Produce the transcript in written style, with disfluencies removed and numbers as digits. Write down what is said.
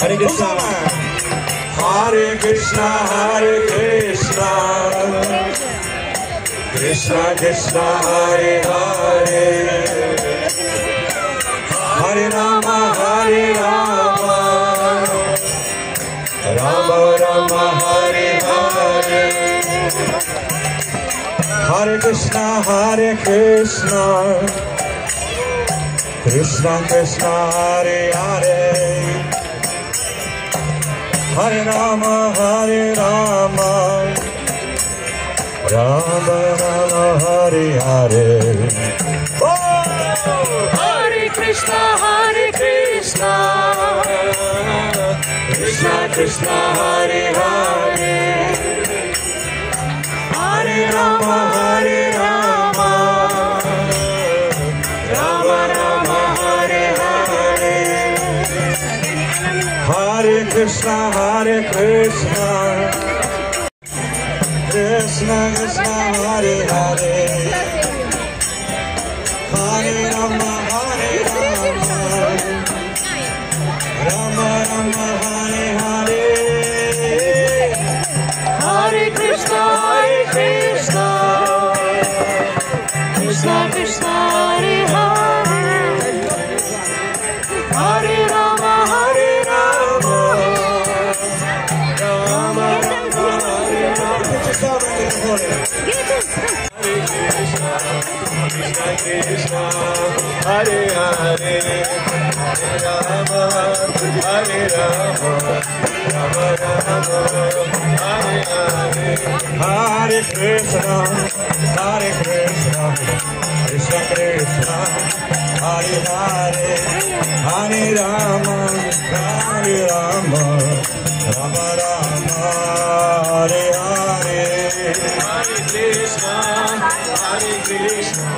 Hare Krishna, Hare Krishna, Hare Krishna, Krishna Krishna, Hare Hare, Hare Rama, Hare Rama, Rama Rama, Hare Hare, Hare Krishna, Hare Krishna, Krishna Krishna, Hare Hare, Hare Rama, Hare Rama, Rama Rama, Hare Hare. Oh! Hare Krishna, Hare Krishna, Krishna Krishna, Hare Hare, Hare Rama, Hare Rama, Rama Rama, Hare Hare, Hare Krishna, Hare Krishna, Krishna Krishna, Hare Hare, Hare Rama, Hare Rama, Rama Rama, Hare Hare, Hare Krishna, Hare Krishna, Krishna Krishna, Hare Hare, Hare Rama, Hare Rama, Rama Rama, Hare Hare. Krishna Krishna, Hare Hare, Hare Rama, Hare Rama, Rama Rama, Hare Hare, Hare Krishna, Hare Krishna, Krishna Krishna, Hare Hare, Hare Rama, Hare Rama, Rama Rama, Hare Hare, Hare Krishna, Hare Krishna.